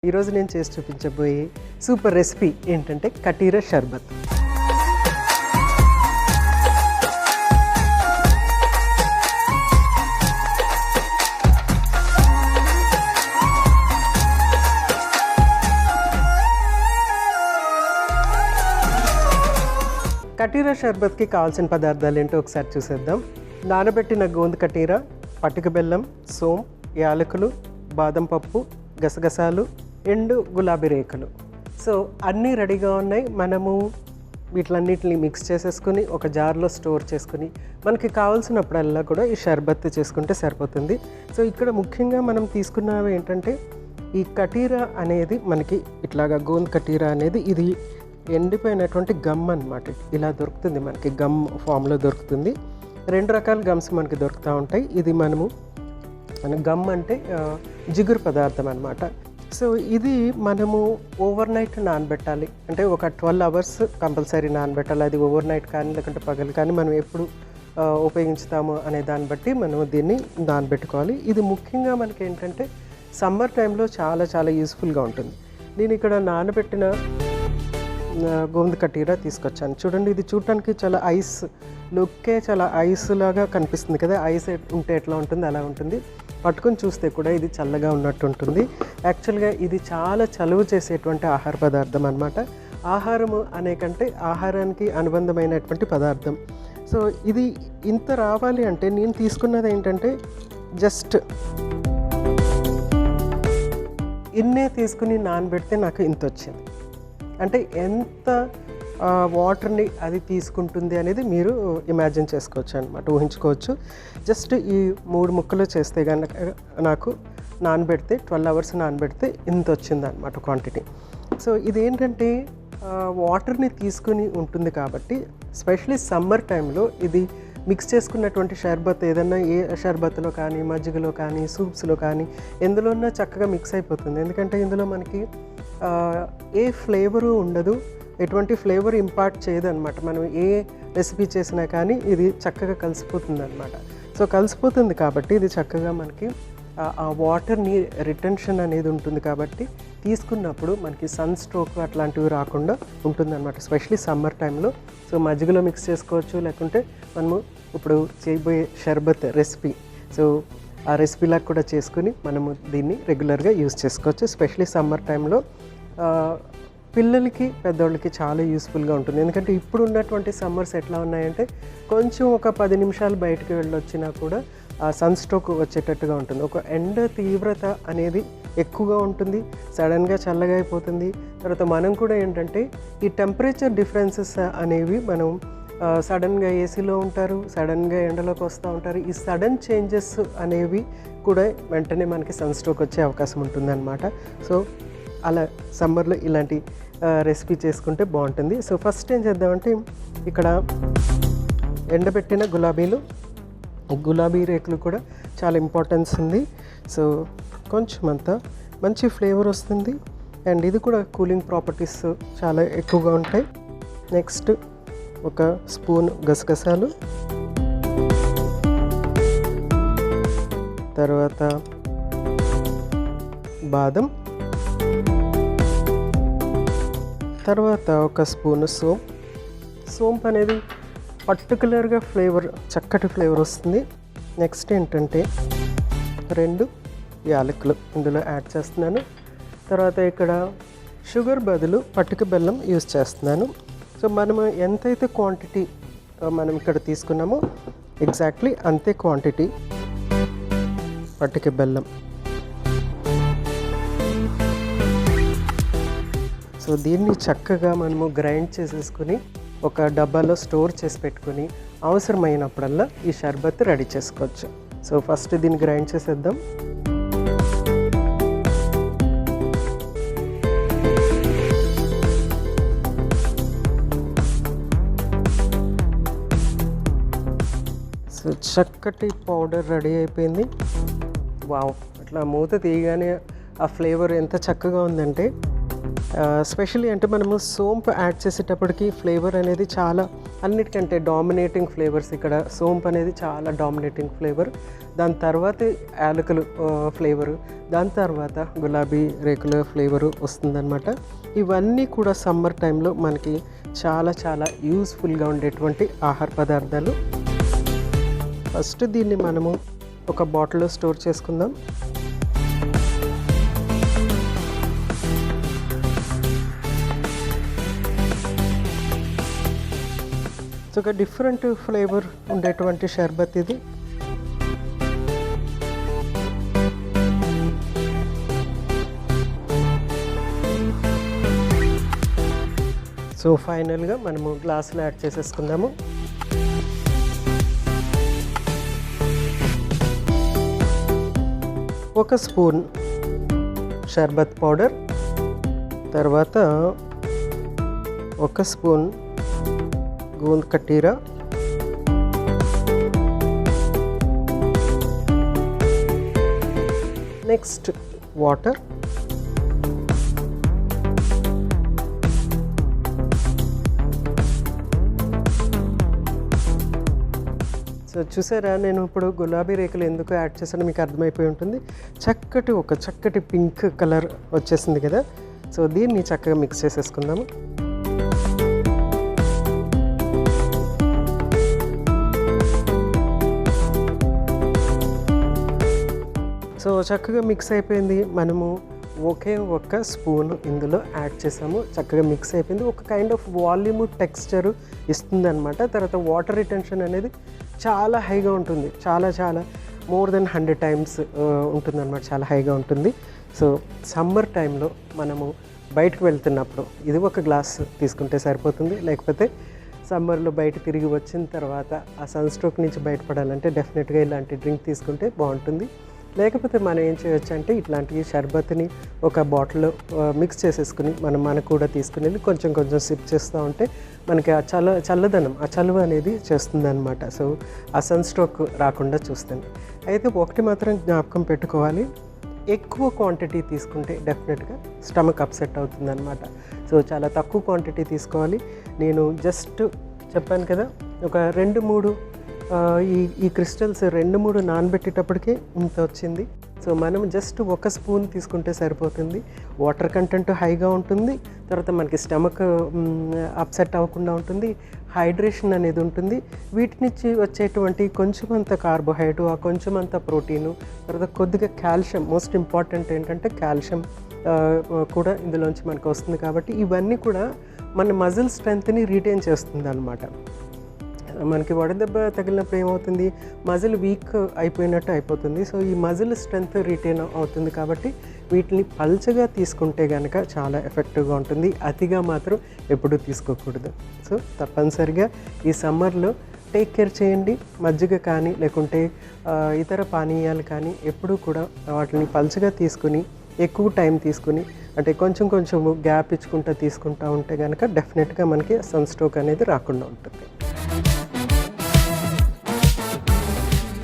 ఈరోజు నేను చేసి చూపించబోయే సూపర్ రెసిపీ ఏంటంటే కటీరా షర్బత్. కటీరా షర్బత్కి కావాల్సిన పదార్థాలు ఏంటో ఒకసారి చూసేద్దాం. నానబెట్టిన గోంద కటీరా, పటిక బెల్లం, సోమ్, యాలకులు, బాదం పప్పు, గసగసాలు, ఎండు గులాబీ రేకులు. సో అన్నీ రెడీగా ఉన్నాయి. మనము వీటిలన్నిటిని మిక్స్ చేసేసుకుని ఒక జార్లో స్టోర్ చేసుకుని మనకి కావాల్సినప్పుడల్లా కూడా ఈ షర్బత్ చేసుకుంటే సరిపోతుంది. సో ఇక్కడ ముఖ్యంగా మనం తీసుకున్నవి ఏంటంటే ఈ కటీరా అనేది మనకి ఇట్లాగా గోంద కటీరా అనేది ఇది ఎండిపోయినటువంటి గమ్ అన్నమాట. ఇలా దొరుకుతుంది మనకి, గమ్ ఫామ్లో దొరుకుతుంది. రెండు రకాల గమ్స్ మనకి దొరుకుతూ ఉంటాయి. ఇది మన గమ్ అంటే జిగురు పదార్థం అన్నమాట. సో ఇది మనము ఓవర్ నైట్ నానబెట్టాలి. అంటే ఒక 12 hours కంపల్సరీ నానబెట్టాలి. అది ఓవర్ నైట్ కానీ లేకుంటే పగలు కానీ మనం ఎప్పుడు ఉపయోగించుతాము అనే దాన్ని బట్టి మనం దీన్ని నానబెట్టుకోవాలి. ఇది ముఖ్యంగా మనకి ఏంటంటే సమ్మర్ టైంలో చాలా చాలా యూస్ఫుల్గా ఉంటుంది. నేను ఇక్కడ నానబెట్టిన గోంద కటీరా తీసుకొచ్చాను. చూడండి, ఇది చూడటానికి చాలా ఐస్ లుక్కే చాలా ఐస్ లాగా కనిపిస్తుంది కదా. ఐస్ ఉంటే ఎట్లా ఉంటుంది అలా ఉంటుంది. పట్టుకొని చూస్తే కూడా ఇది చల్లగా ఉన్నట్టు ఉంటుంది. యాక్చువల్గా ఇది చాలా చలువ చేసేటువంటి ఆహార పదార్థం అన్నమాట. ఆహారము అనే కంటే ఆహారానికి అనుబంధమైనటువంటి పదార్థం. సో ఇది ఇంత రావాలి అంటే నేను తీసుకున్నది ఏంటంటే జస్ట్ ఇన్నే తీసుకుని నానబెడితే నాకు ఇంత వచ్చింది. అంటే ఎంత వాటర్ని అది తీసుకుంటుంది అనేది మీరు ఇమాజిన్ చేసుకోవచ్చు అనమాట, ఊహించుకోవచ్చు. జస్ట్ ఈ 3 ముక్కలు చేస్తే కనుక నాకు నానబెడితే 12 hours నానబెడితే ఇంత వచ్చింది అనమాట క్వాంటిటీ. సో ఇదేంటంటే వాటర్ని తీసుకుని ఉంటుంది కాబట్టి స్పెషలీ సమ్మర్ టైంలో ఇది మిక్స్ చేసుకున్నటువంటి షర్బత్ ఏదన్నా ఏ షర్బత్లో కానీ మజ్జిగలో కానీ సూప్స్లో కానీ ఎందులోన్నా చక్కగా మిక్స్ అయిపోతుంది. ఎందుకంటే ఇందులో మనకి ఏ ఫ్లేవరు ఉండదు, ఎటువంటి ఫ్లేవర్ ఇంపార్ట్ చేయదన్నమాట. మనం ఏ రెసిపీ చేసినా కానీ ఇది చక్కగా కలిసిపోతుంది అనమాట. సో కలిసిపోతుంది కాబట్టి ఇది చక్కగా మనకి ఆ వాటర్ని రిటెన్షన్ అనేది ఉంటుంది కాబట్టి తీసుకున్నప్పుడు మనకి సన్ స్ట్రోక్ అట్లాంటివి రాకుండా ఉంటుందన్నమాట, స్పెషలీ సమ్మర్ టైంలో. సో మజ్జిగలో మిక్స్ చేసుకోవచ్చు, లేకుంటే మనము ఇప్పుడు చేయబోయే షర్బత్ రెసిపీ, సో ఆ రెసిపీలాగా కూడా చేసుకుని మనము దీన్ని రెగ్యులర్గా యూస్ చేసుకోవచ్చు. స్పెషలీ సమ్మర్ టైంలో పిల్లలకి పెద్దవాళ్ళకి చాలా యూస్ఫుల్గా ఉంటుంది. ఎందుకంటే ఇప్పుడు ఉన్నటువంటి సమ్మర్స్ ఎట్లా ఉన్నాయంటే కొంచెం ఒక 10 నిమిషాలు బయటకు వెళ్ళొచ్చినా కూడా ఆ సన్ స్ట్రోక్ వచ్చేటట్టుగా ఉంటుంది. ఒక ఎండ తీవ్రత అనేది ఎక్కువగా ఉంటుంది, సడన్గా చల్లగా అయిపోతుంది. తర్వాత మనం కూడా ఏంటంటే ఈ టెంపరేచర్ డిఫరెన్సెస్ అనేవి మనం సడన్గా ఏసీలో ఉంటారు, సడన్గా ఎండలోకి వస్తూ ఉంటారు. ఈ సడన్ చేంజెస్ అనేవి కూడా వెంటనే మనకి సన్ స్ట్రోక్ వచ్చే అవకాశం ఉంటుందన్నమాట. సో అలా సమ్మర్లో ఇలాంటి రెసిపీ చేసుకుంటే బాగుంటుంది. సో ఫస్ట్ ఏం చేద్దామంటే ఇక్కడ ఎండబెట్టిన గులాబీ రేకులు కూడా చాలా ఇంపార్టెన్స్ ఉంది. సో కొంచెం అంతా మంచి ఫ్లేవర్ వస్తుంది అండ్ ఇది కూడా కూలింగ్ ప్రాపర్టీస్ చాలా ఎక్కువగా ఉంటాయి. నెక్స్ట్ ఒక స్పూన్ గసగసాలు, తర్వాత బాదం, తర్వాత ఒక స్పూన్ సోంపు అనేది పర్టికులర్గా ఫ్లేవర్, చక్కటి ఫ్లేవర్ వస్తుంది. నెక్స్ట్ ఏంటంటే 2 యాలకులు ఇందులో యాడ్ చేస్తున్నాను. తర్వాత ఇక్కడ షుగర్ బదులు పటిక బెల్లం యూస్ చేస్తున్నాను. సో మనము ఎంతైతే క్వాంటిటీ మనం ఇక్కడ తీసుకున్నామో ఎగ్జాక్ట్లీ అంతే క్వాంటిటీ పటిక బెల్లం. సో దీన్ని చక్కగా మనము గ్రైండ్ చేసేసుకుని ఒక డబ్బాలో స్టోర్ చేసి పెట్టుకుని అవసరమైనప్పుడల్లా ఈ షర్బత్ రెడీ చేసుకోవచ్చు. సో ఫస్ట్ దీన్ని గ్రైండ్ చేసేద్దాం. సో చక్కటి పౌడర్ రెడీ అయిపోయింది. వావ్, అట్లా మూత తీయగానే ఆ ఫ్లేవర్ ఎంత చక్కగా ఉందంటే స్పెషల్లీ అంటే మనము సోంపు యాడ్ చేసేటప్పటికి ఫ్లేవర్ అనేది చాలా అన్నిటికంటే డామినేటింగ్ ఫ్లేవర్స్ ఇక్కడ సోంపు అనేది చాలా డామినేటింగ్ ఫ్లేవర్. దాని తర్వాత యాలకులు ఫ్లేవరు, దాని తర్వాత గులాబీ రేకుల ఫ్లేవరు వస్తుందన్నమాట. ఇవన్నీ కూడా సమ్మర్ టైంలో మనకి చాలా చాలా యూస్ఫుల్గా ఉండేటువంటి ఆహార పదార్థాలు. ఫస్ట్ దీన్ని మనము ఒక బాటిల్లో స్టోర్ చేసుకుందాం. సో ఒక డిఫరెంట్ ఫ్లేవర్ ఉండేటువంటి షర్బత్ ఇది. సో ఫైనల్గా మనము గ్లాసులో యాడ్ చేసేసుకుందాము. ఒక స్పూన్ షర్బత్ పౌడర్, తర్వాత ఒక స్పూన్ గూంద్ కటీరా, నెక్స్ట్ వాటర్, సో చూసారా, నేను ఇప్పుడు గులాబీ రేకులు ఎందుకు యాడ్ చేశానో మీకు అర్థమైపోయి ఉంటుంది. ఒక చక్కటి పింక్ కలర్ వచ్చేసింది కదా. సో దీన్ని చక్కగా మిక్స్ చేసేసుకుందాము. సో చక్కగా మిక్స్ అయిపోయింది. మనము ఒకే ఒక్క స్పూన్ ఇందులో యాడ్ చేసాము. చక్కగా మిక్స్ అయిపోయింది. ఒక కైండ్ ఆఫ్ వాల్యూమ్ టెక్స్చర్ ఇస్తుంది అనమాట. తర్వాత వాటర్ రిటెన్షన్ అనేది చాలా హైగా ఉంటుంది. చాలా మోర్ దెన్ 100 times ఉంటుందన్నమాట. చాలా హైగా ఉంటుంది. సో సమ్మర్ టైంలో మనము బయటకు వెళ్తున్నప్పుడు ఇది ఒక గ్లాస్ తీసుకుంటే సరిపోతుంది. లేకపోతే సమ్మర్లో బయట తిరిగి వచ్చిన తర్వాత ఆ సన్ స్ట్రోక్ నుంచి బయటపడాలంటే డెఫినెట్గా ఇలాంటి డ్రింక్ తీసుకుంటే బాగుంటుంది. లేకపోతే మనం ఏం చేయొచ్చు అంటే ఇట్లాంటి షర్బత్ని ఒక బాటిల్లో మిక్స్ చేసేసుకుని మనకు కూడా తీసుకుని వెళ్ళి కొంచెం సిప్ చేస్తూ ఉంటే మనకి ఆ చల్లదనం, ఆ చలువ అనేది చేస్తుంది అనమాట. సో ఆ సన్ స్ట్రోక్ రాకుండా చూస్తుంది. అయితే ఒకటి మాత్రం జ్ఞాపకం పెట్టుకోవాలి, ఎక్కువ క్వాంటిటీ తీసుకుంటే డెఫినెట్గా స్టమక్ అప్సెట్ అవుతుంది అనమాట. సో చాలా తక్కువ క్వాంటిటీ తీసుకోవాలి. నేను జస్ట్ చెప్పాను కదా, ఒక 2-3 ఈ క్రిస్టల్స్ 2-3 నానబెట్టేటప్పటికే ఇంత వచ్చింది. సో మనం జస్ట్ ఒక స్పూన్ తీసుకుంటే సరిపోతుంది. వాటర్ కంటెంట్ హైగా ఉంటుంది. తర్వాత మనకి స్టమక్ అప్సెట్ అవ్వకుండా ఉంటుంది. హైడ్రేషన్ అనేది ఉంటుంది. వీటి నుంచి వచ్చేటువంటి కొంచెమంత కార్బోహైడ్రేట్, ఆ కొంచెమంత ప్రోటీను, తర్వాత కొద్దిగా కాల్షియం, మోస్ట్ ఇంపార్టెంట్ ఏంటంటే కాల్షియం కూడా ఇందులోంచి మనకు వస్తుంది. కాబట్టి ఇవన్నీ కూడా మన మజిల్ స్ట్రెంగ్త్ని రీటైన్ చేస్తుంది అన్నమాట. మనకి వడదెబ్బ తగిలినప్పుడు ఏమవుతుంది, మజిల్ వీక్ అయిపోయినట్టు అయిపోతుంది. సో ఈ మజిల్ స్ట్రెంగ్త్ రిటైన్ అవుతుంది. కాబట్టి వీటిని పల్చగా తీసుకుంటే కనుక చాలా ఎఫెక్టివ్గా ఉంటుంది. అతిగా మాత్రం ఎప్పుడూ తీసుకోకూడదు. సో తప్పనిసరిగా ఈ సమ్మర్లో టేక్ కేర్ చేయండి. మజ్జిగ కానీ లేకుంటే ఇతర పానీయాలు కానీ ఎప్పుడూ కూడా వాటిని పల్చగా తీసుకుని ఎక్కువ టైం తీసుకుని అంటే కొంచెం గ్యాప్ ఇచ్చుకుంటూ తీసుకుంటూ ఉంటే కనుక డెఫినెట్గా మనకి సన్ స్ట్రోక్ అనేది రాకుండా ఉంటుంది.